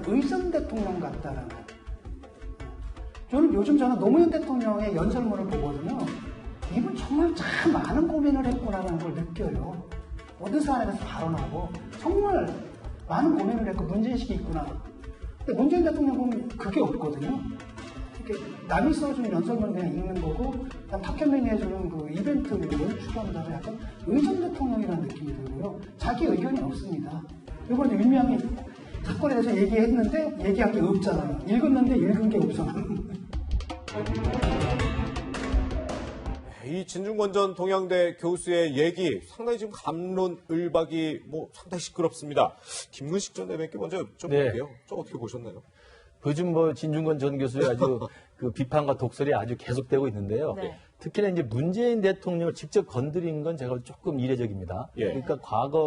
의전 대통령 같다라는. 저는 노무현 대통령의 연설문을 보거든요. 이분 정말 참 많은 고민을 했구나라는 걸 느껴요. 모든 사안에서 발언하고 정말 많은 고민을 했고 문제의식이 있구나. 근데 문재인 대통령 보면 그게 없거든요. 남이 써준 연설문 그냥 읽는 거고, 박현민이 해주는 그 이벤트를 추구한다면 약간 의전 대통령이라는 느낌이 들고요. 자기 의견이 없습니다. 이번에 윤미향이 사건에 대해서 얘기했는데 얘기한 게 없잖아요. 읽었는데 읽은 게 없어. 이 진중권 전 동양대 교수의 얘기 상당히 지금 갑론을박이 상당히 시끄럽습니다. 김근식 전 대변인께 먼저 여쭤볼게요. 좀 어떻게 보셨나요? 요즘 진중권 전 교수의 아주 그 비판과 독설이 아주 계속되고 있는데요. 네. 특히나 이제 문재인 대통령을 직접 건드린 건 제가 조금 이례적입니다. 예. 그러니까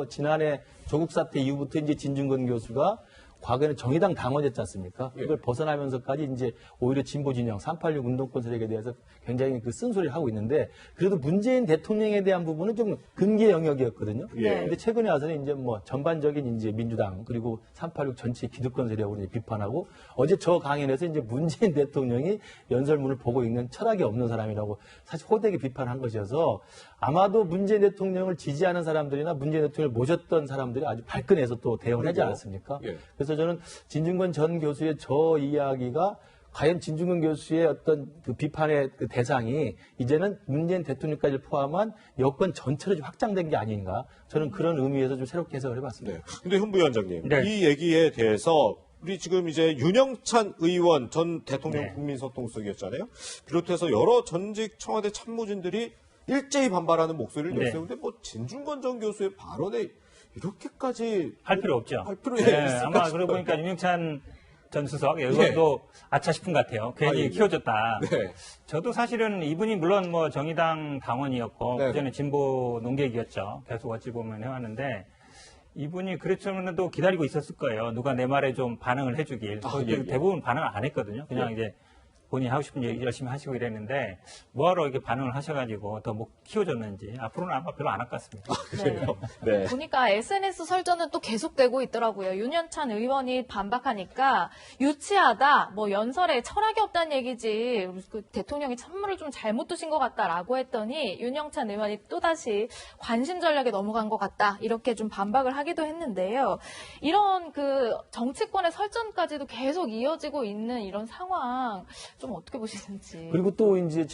지난해 조국 사태 이후부터 이제 진중권 교수가 과거에는 정의당 당원이었지 않습니까? 예. 그걸 벗어나면서까지 이제 오히려 진보 진영 386 운동권 세력에 대해서 굉장히 그 쓴소리를 하고 있는데, 그래도 문재인 대통령에 대한 부분은 좀 금기의 영역이었거든요. 예. 근데 최근에 와서는 이제 전반적인 이제 민주당 그리고 386 전체 기득권 세력으로 이제 비판하고, 어제 저 강연에서 이제 문재인 대통령이 연설문을 보고 읽는 철학이 없는 사람이라고 사실 호되게 비판한 것이어서, 아마도 문재인 대통령을 지지하는 사람들이나 문재인 대통령을 모셨던 사람들이 아주 발끈해서 또 대응을 하지 않았습니까? 예. 그래서 저는 진중권 전 교수의 저 이야기가 과연 진중권 교수의 어떤 그 비판의 그 대상이 이제는 문재인 대통령까지 포함한 여권 전체로 좀 확장된 게 아닌가, 저는 그런 의미에서 좀 새롭게 해석을 해봤습니다. 네. 근데 현부위원장님, 네. 이 얘기에 대해서 우리 지금 이제 윤영찬 의원 전 대통령 네. 국민소통수석이었잖아요. 비롯해서 여러 전직 청와대 참모진들이 일제히 반발하는 목소리를 네. 냈어요. 근데 진중권 전 교수의 발언에 이렇게까지 할 필요 없죠. 할 필요 네, 있을까 아마 싶어요. 그러고 보니까 윤영찬 전 수석 이것도 아차 싶은 것 같아요. 괜히 예. 키워줬다. 네. 저도 사실은 이분이 물론 정의당 당원이었고 네. 그전에 진보 농객이었죠. 계속 어찌 보면 해왔는데, 이분이 그랬으면도 기다리고 있었을 거예요. 누가 내 말에 좀 반응을 해주길. 예. 대부분 반응을 안 했거든요. 그냥 이제 본인이 하고 싶은 얘기 열심히 하시고 이랬는데, 뭐하러 이렇게 반응을 하셔가지고 더 키워줬는지 앞으로는 아마 별로 안 할 것 같습니다. 네. 보니까 SNS 설전은 또 계속되고 있더라고요. 윤현찬 의원이 반박하니까 유치하다, 연설에 철학이 없다는 얘기지, 그 대통령이 찬물을 좀 잘못 두신 것 같다라고 했더니 윤영찬 의원이 또다시 관심 전략에 넘어간 것 같다, 이렇게 좀 반박을 하기도 했는데요. 이런 그 정치권의 설전까지도 계속 이어지고 있는 이런 상황 좀 어떻게 보시는지. 그리고 또 이제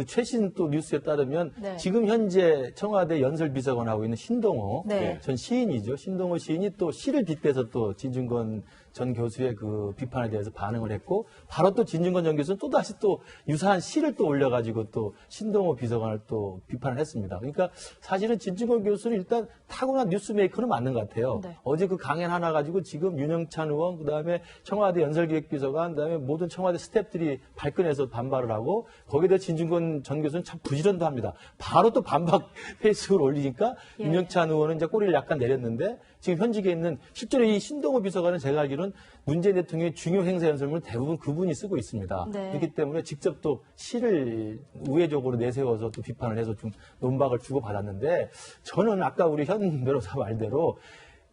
최신 또 뉴스에 따르면 네. 지금 현재 청와대 연설비서관하고 있는 신동호 네. 전 시인이죠. 신동호 시인이 또 시를 빗대서 또 진중권 전 교수의 그 비판에 대해서 반응을 했고, 바로 또 진중권 전 교수는 또 다시 또 유사한 시를 또 올려가지고 또 신동호 비서관을 또 비판을 했습니다. 그러니까 사실은 진중권 교수는 일단 타고난 뉴스메이커는 맞는 것 같아요. 네. 어제 그 강연 하나 가지고 지금 윤영찬 의원, 그다음에 청와대 연설기획비서관, 그다음에 모든 청와대 스태프들이 발끈해서 반발을 하고, 거기에 대해 진중권 전 교수는 참 부지런도 합니다. 바로 또 반박 페이스를 올리니까 예. 윤영찬 의원은 이제 꼬리를 약간 내렸는데, 지금 현직에 있는 실제로 이 신동호 비서관은 제가 알기로는 문재인 대통령의 중요 행사 연설문을 대부분 그분이 쓰고 있습니다. 네. 그렇기 때문에 직접 또 시를 우회적으로 내세워서 또 비판을 해서 좀 논박을 주고받았는데, 저는 아까 우리 현 변호사 말대로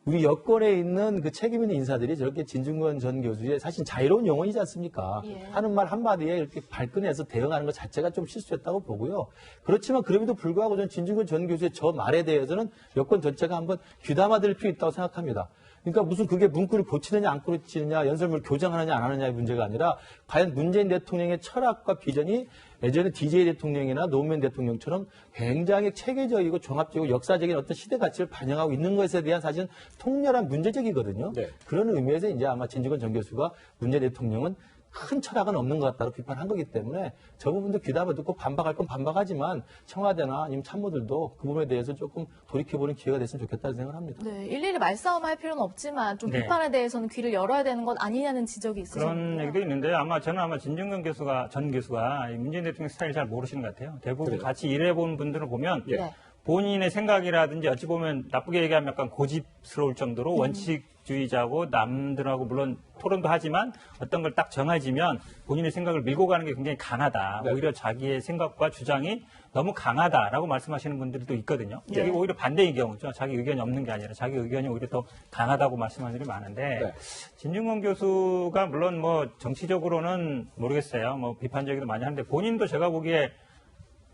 우리 여권에 있는 그 책임 있는 인사들이 저렇게 진중권 전 교수의 사실 자유로운 영혼이지 않습니까? 예. 하는 말 한마디에 이렇게 발끈해서 대응하는 것 자체가 좀 실수였다고 보고요. 그렇지만 그럼에도 불구하고 저는 진중권 전 교수의 저 말에 대해서는 여권 전체가 한번 귀담아 들을 필요 있다고 생각합니다. 그러니까 무슨 그게 문구를 고치느냐 안 고치느냐, 연설문을 교정하느냐 안 하느냐의 문제가 아니라, 과연 문재인 대통령의 철학과 비전이 예전에 DJ 대통령이나 노무현 대통령처럼 굉장히 체계적이고 종합적이고 역사적인 어떤 시대 가치를 반영하고 있는 것에 대한 사실은 통렬한 문제적이거든요. 네. 그런 의미에서 이제 아마 진중권 전 교수가 문재인 대통령은 큰 철학은 없는 것 같다고 비판한 거기 때문에 저 부분도 귀담아 듣고 반박할 건 반박하지만 청와대나 아니면 참모들도 그 부분에 대해서 조금 돌이켜보는 기회가 됐으면 좋겠다는 생각을 합니다. 네, 일일이 말싸움할 필요는 없지만 좀 네. 비판에 대해서는 귀를 열어야 되는 것 아니냐는 지적이 그런 있으신가요? 얘기도 있는데, 저는 진중권 전 교수가 이 문재인 대통령 스타일 잘 모르시는 것 같아요. 대부분 그래요? 같이 일해본 분들을 보면 예. 네. 본인의 생각이라든지 어찌 보면 나쁘게 얘기하면 약간 고집스러울 정도로 원칙 원칙주의자고 남들하고 물론 토론도 하지만 어떤 걸 딱 정해지면 본인의 생각을 밀고 가는 게 굉장히 강하다. 네. 오히려 자기의 생각과 주장이 너무 강하다라고 말씀하시는 분들도 있거든요. 네. 이게 오히려 반대의 경우죠. 자기 의견이 없는 게 아니라 자기 의견이 오히려 더 강하다고 말씀하시는 분들이 많은데 네. 진중권 교수가 물론 뭐 정치적으로는 모르겠어요. 뭐 비판적이도 많이 하는데 본인도 제가 보기엔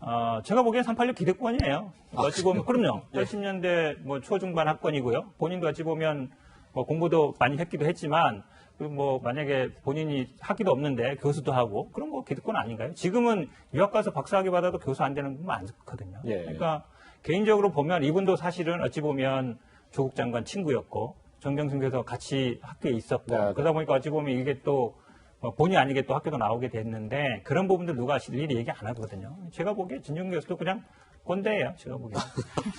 386 기득권이에요. 어찌 보면, 그럼요. 80년대 뭐 초중반 학번이고요. 본인도 어찌 보면 뭐 공부도 많이 했기도 했지만, 뭐 만약에 본인이 학기도 없는데 교수도 하고, 그런 거 기득권 아닌가요? 지금은 유학 가서 박사학위 받아도 교수 안 되는 분 많거든요. 예. 그러니까 개인적으로 보면 이분도 사실은 어찌 보면 조국 장관 친구였고, 정경심 교수 같이 학교에 있었고, 네, 네. 그러다 보니까 어찌 보면 이게 또 본의 아니게 또 학교도 나오게 됐는데 그런 부분들 누가 일일이 얘기 안 하거든요. 제가 보기에 진중 교수도 그냥 꼰대예요. 제가 보기에.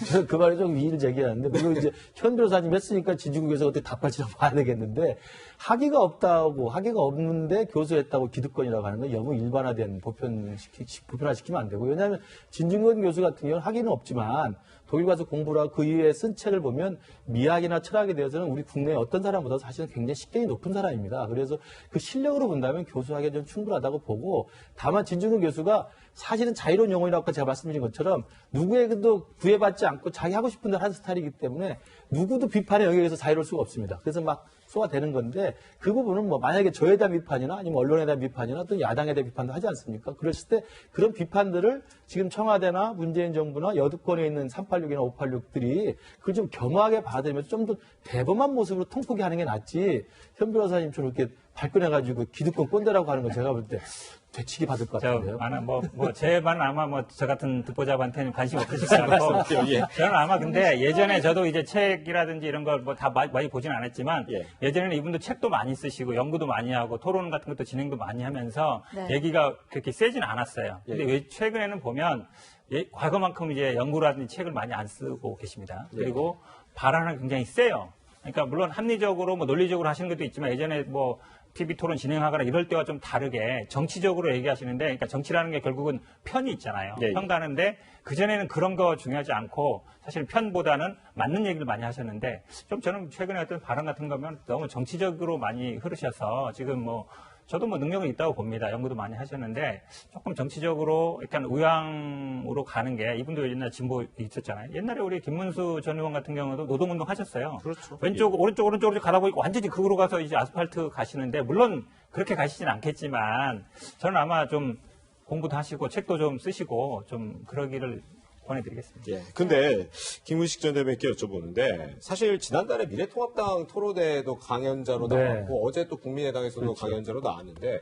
저는 그 말에 좀 이의를 제기하는데, 물론 이제 현 변호사님 했으니까 진중국 교수가 어떻게 답할지는 봐야 되겠는데, 학위가 없는데 교수했다고 기득권이라고 하는 건 너무 일반화된 보편화시키면 안 되고, 왜냐하면 진중권 교수 같은 경우는 학위는 없지만 독일 가서 공부를 하고 그 이후에 쓴 책을 보면 미학이나 철학에 대해서는 우리 국내에 어떤 사람보다 사실은 굉장히 식견이 높은 사람입니다. 그래서 그 실력으로 본다면 교수하기에 좀 충분하다고 보고, 다만 진중권 교수가 사실은 자유로운 영혼이라고 아까 제가 말씀드린 것처럼 누구에게도 구애받지 않고 자기 하고 싶은 대로 하는 스타일이기 때문에 누구도 비판의 영역에서 자유로울 수가 없습니다. 그래서 막 쏘아대는 건데, 그 부분은 뭐 만약에 저에 대한 비판이나 아니면 언론에 대한 비판이나 또 야당에 대한 비판도 하지 않습니까? 그랬을 때 그런 비판들을 지금 청와대나 문재인 정부나 여권에 있는 386이나 586들이 그걸 좀 겸허하게 받아들이면서 좀 더 대범한 모습으로 통크게 하는 게 낫지, 현 변호사님처럼 이렇게 발끈해가지고 기득권 꼰대라고 하는 거 제가 볼 때 되치기 받을 것 같은데요. 제 말은 아마 저 같은 듣보잡한테는 관심 없으실 것 같고. 예. 저는 아마 근데 예전에 저도 이제 책이라든지 이런 걸 뭐 다 많이 보진 않았지만 예. 예전에는 이분도 책도 많이 쓰시고 연구도 많이 하고 토론 같은 것도 진행도 많이 하면서 네. 얘기가 그렇게 세진 않았어요. 근데 예. 왜 최근에는 보면 과거만큼 이제 연구라든지 책을 많이 안 쓰고 계십니다. 그리고 발언은 굉장히 세요. 그러니까 물론 합리적으로 뭐 논리적으로 하시는 것도 있지만 예전에 뭐 TV 토론 진행하거나 이럴 때와 좀 다르게 정치적으로 얘기하시는데, 그러니까 정치라는 게 결국은 편이 있잖아요. 예, 예. 편 가는데 그전에는 그런 거 중요하지 않고 사실 편보다는 맞는 얘기를 많이 하셨는데, 좀 저는 최근에 어떤 발언 같은 거면 너무 정치적으로 많이 흐르셔서 지금 뭐 저도 뭐 능력은 있다고 봅니다. 연구도 많이 하셨는데 조금 정치적으로 약간 의왕으로 가는 게, 이분도 옛날 진보 있었잖아요. 옛날에 우리 김문수 전 의원 같은 경우도 노동운동 하셨어요. 그렇죠. 오른쪽으로 가다 보니까 완전히 극으로 가서 이제 아스팔트 가시는데, 물론 그렇게 가시진 않겠지만 저는 아마 좀 공부도 하시고 책도 좀 쓰시고 좀 그러기를 권해드리겠습니다. 예. 근데 김문식 전 대변인께 여쭤보는데, 사실 지난달에 미래통합당 토론회도 강연자로 네. 나왔고 어제 또 국민의당에서도 강연자로 나왔는데,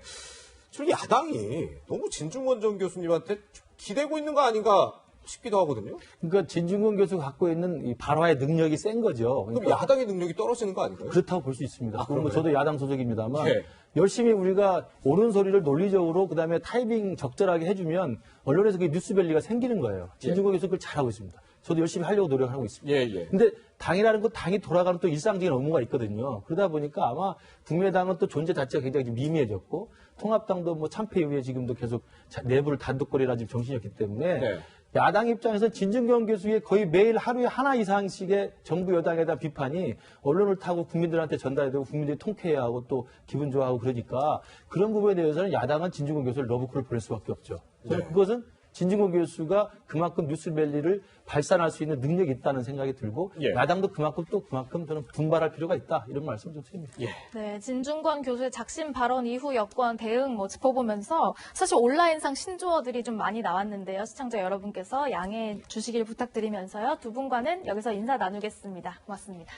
저 야당이 너무 진중권 전 교수님한테 기대고 있는 거 아닌가 싶기도 하거든요. 그러니까 진중권 교수가 갖고 있는 이 발화의 능력이 센 거죠. 그럼 그러니까 야당의 능력이 떨어지는 거 아닌가요? 그렇다고 볼 수 있습니다. 아, 그건 뭐 그런가요? 저도 야당 소속입니다만 예. 열심히 우리가 옳은 소리를 논리적으로 그다음에 타이밍 적절하게 해주면 언론에서 그 뉴스밸리가 생기는 거예요. 진중권 교수 그걸 잘하고 있습니다. 저도 열심히 하려고 노력하고 있습니다. 예, 예. 근데 당이라는 건 당이 돌아가는 또 일상적인 업무가 있거든요. 그러다 보니까 아마 국민의당은 또 존재 자체가 굉장히 좀 미미해졌고, 통합당도 뭐 참패 이후에 지금도 계속 내부를 단독거리라 지금 정신이었기 때문에 네. 야당 입장에서 진중권 교수의 거의 매일 하루에 하나 이상씩의 정부 여당에 대한 비판이 언론을 타고 국민들한테 전달되고 국민들이 통쾌해야 하고 또 기분 좋아하고 그러니까, 그런 부분에 대해서는 야당은 진중권 교수를 러브콜을 보낼 수밖에 없죠. 저는 그것은 진중권 교수가 그만큼 뉴스밸리를 발산할 수 있는 능력이 있다는 생각이 들고, 예. 야당도 그만큼 저는 분발할 필요가 있다, 이런 말씀 좀 드립니다. 예. 네, 진중권 교수의 작심 발언 이후 여권 대응 뭐 짚어보면서 사실 온라인상 신조어들이 좀 많이 나왔는데요. 시청자 여러분께서 양해해 주시길 부탁드리면서요. 두 분과는 여기서 인사 나누겠습니다. 고맙습니다.